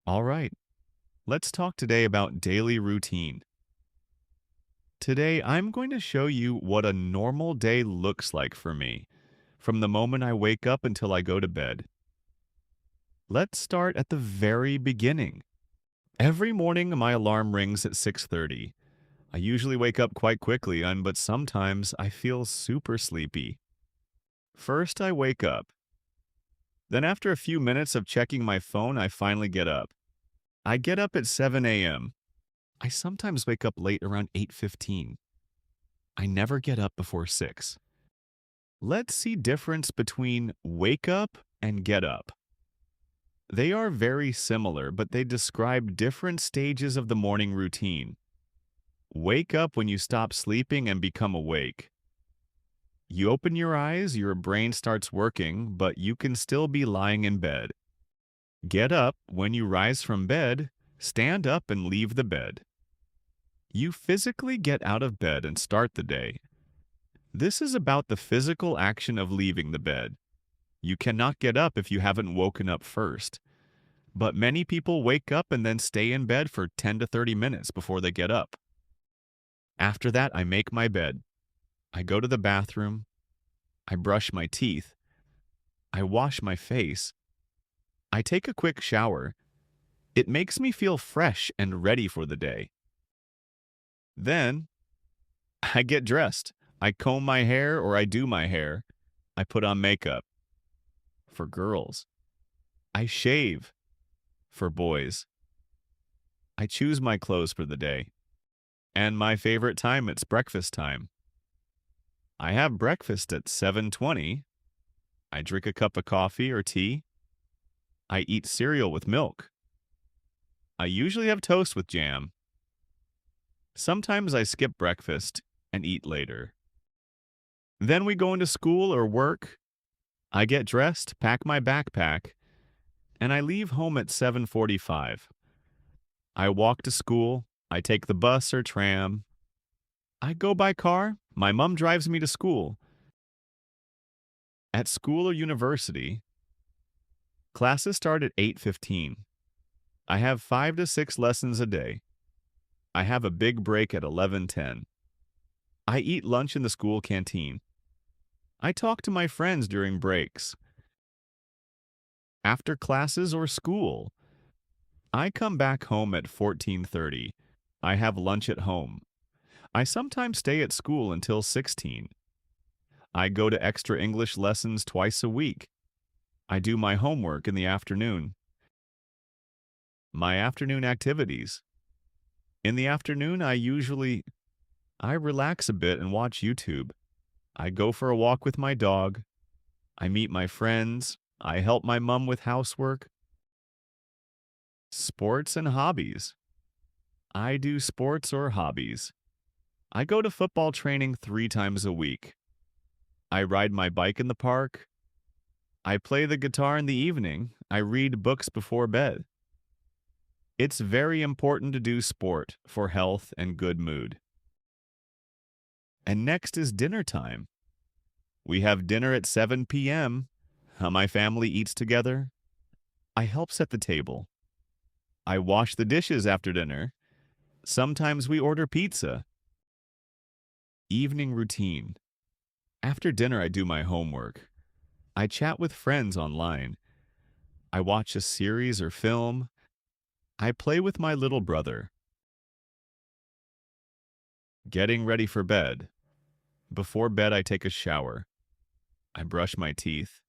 All right, let's talk today about daily routine. Today, I'm going to show you what a normal day looks like for me, from the moment I wake up until I go to bed. Let's start at the very beginning. Every morning, my alarm rings at 6:30. I usually wake up quite quickly, but sometimes I feel super sleepy. First, I wake up. Then, after a few minutes of checking my phone, I finally get up. I get up at 7 a.m. I sometimes wake up late around 8:15. I never get up before 6. Let's see difference between wake up and get up. They are very similar, but they describe different stages of the morning routine. Wake up when you stop sleeping and become awake. You open your eyes, your brain starts working, but you can still be lying in bed. Get up when you rise from bed, stand up and leave the bed. You physically get out of bed and start the day. This is about the physical action of leaving the bed. You cannot get up if you haven't woken up first. But many people wake up and then stay in bed for 10 to 30 minutes before they get up. After that, I make my bed. I go to the bathroom. I brush my teeth. I wash my face. I take a quick shower. It makes me feel fresh and ready for the day. Then, I get dressed. I comb my hair or I do my hair. I put on makeup. For girls. I shave. For boys. I choose my clothes for the day. And my favorite time, it's breakfast time. I have breakfast at 7:20. I drink a cup of coffee or tea. I eat cereal with milk. I usually have toast with jam. Sometimes I skip breakfast and eat later. Then we go into school or work. I get dressed, pack my backpack, and I leave home at 7:45. I walk to school. I take the bus or tram. I go by car. My mom drives me to school. At school or university, classes start at 8:15. I have 5 to 6 lessons a day. I have a big break at 11:10. I eat lunch in the school canteen. I talk to my friends during breaks. After classes or school, I come back home at 14:30. I have lunch at home. I sometimes stay at school until 16. I go to extra English lessons twice a week. I do my homework in the afternoon. My afternoon activities. In the afternoon, I relax a bit and watch YouTube. I go for a walk with my dog. I meet my friends. I help my mom with housework. Sports and hobbies. I do sports or hobbies. I go to football training 3 times a week. I ride my bike in the park. I play the guitar in the evening. I read books before bed. It's very important to do sport for health and good mood. And next is dinner time. We have dinner at 7 p.m. How my family eats together. I help set the table. I wash the dishes after dinner. Sometimes we order pizza. Evening routine. After dinner, I do my homework. I chat with friends online. I watch a series or film. I play with my little brother. Getting ready for bed. Before bed, I take a shower. I brush my teeth.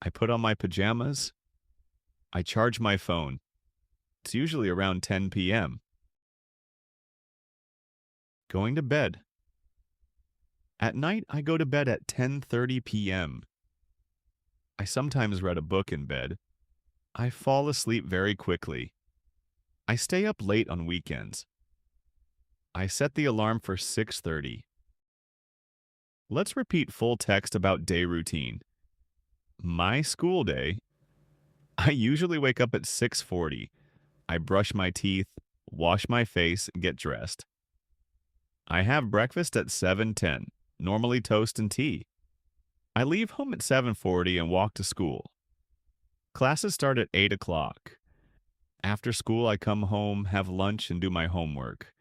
I put on my pajamas. I charge my phone. It's usually around 10 p.m. Going to bed. At night, I go to bed at 10:30 p.m. I sometimes read a book in bed. I fall asleep very quickly. I stay up late on weekends. I set the alarm for 6:30. Let's repeat full text about day routine. My school day. I usually wake up at 6:40. I brush my teeth, wash my face, and get dressed. I have breakfast at 7:10, normally toast and tea. I leave home at 7:40 and walk to school. Classes start at 8 o'clock. After school, I come home, have lunch, and do my homework.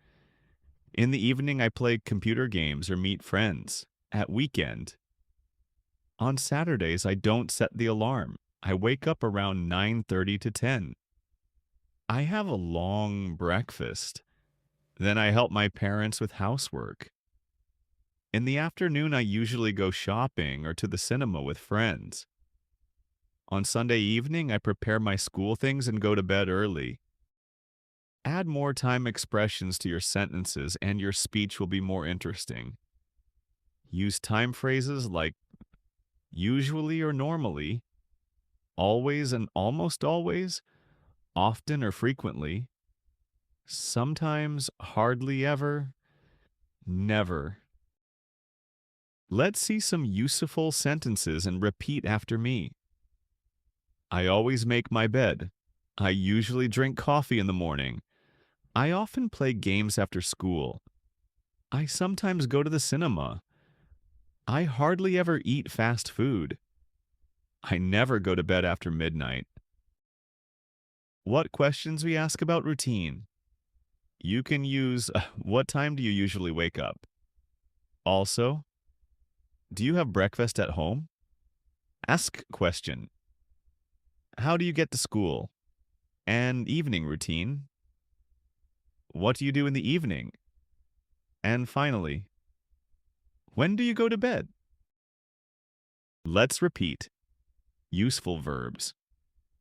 In the evening, I play computer games or meet friends. At weekend, on Saturdays, I don't set the alarm. I wake up around 9:30 to 10. I have a long breakfast. Then I help my parents with housework. In the afternoon, I usually go shopping or to the cinema with friends. On Sunday evening, I prepare my school things and go to bed early. Add more time expressions to your sentences and your speech will be more interesting. Use time phrases like usually or normally, always and almost always, often or frequently, sometimes, hardly ever, never. Let's see some useful sentences and repeat after me. I always make my bed. I usually drink coffee in the morning. I often play games after school. I sometimes go to the cinema. I hardly ever eat fast food. I never go to bed after midnight. What questions we ask about routine? You can use what time do you usually wake up? Also, do you have breakfast at home? Ask question. How do you get to school? And evening routine. What do you do in the evening? And finally, when do you go to bed? Let's repeat. Useful verbs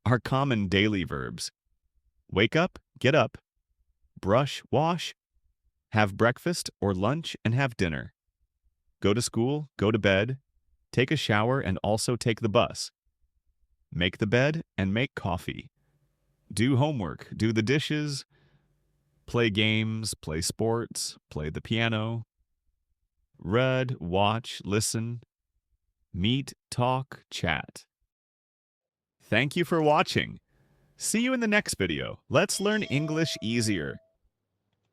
are common daily verbs. Wake up, get up, brush, wash, have breakfast or lunch and have dinner. Go to school, go to bed, take a shower and also take the bus. Make the bed and make coffee. Do homework, do the dishes, play games, play sports, play the piano. Read, watch, listen, meet, talk, chat. Thank you for watching. See you in the next video. Let's learn English easier.